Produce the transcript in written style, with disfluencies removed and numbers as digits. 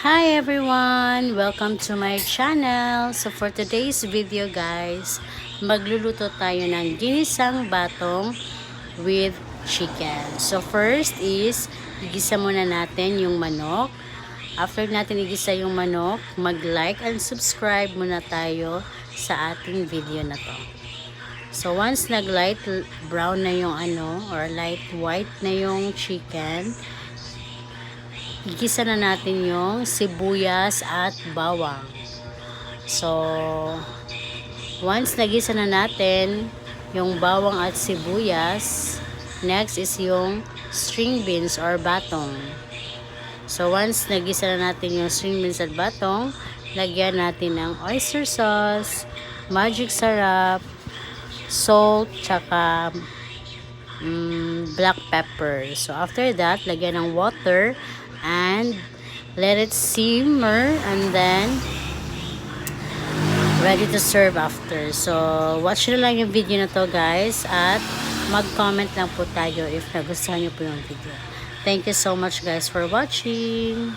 Hi everyone! Welcome to my channel. So for today's video guys, magluluto tayo ng ginisang batong with chicken. So first is, igisa muna natin yung manok. After natin igisa yung manok, mag-like and subscribe muna tayo sa ating video na to. So once nag-light brown na yung or light white na yung chicken, igisa na natin yung sibuyas at bawang. So, once nagisa na natin yung bawang at sibuyas, next is yung string beans or batong. So, once nagisa na natin yung string beans at batong, lagyan natin ng oyster sauce, magic sarap, salt, tsaka black pepper. So, after that, lagyan ng water and let it simmer and then ready to serve after. So, watch nyo lang yung video na to guys at mag-comment lang po tayo if nagustuhan nyo po yung video. Thank you so much guys for watching.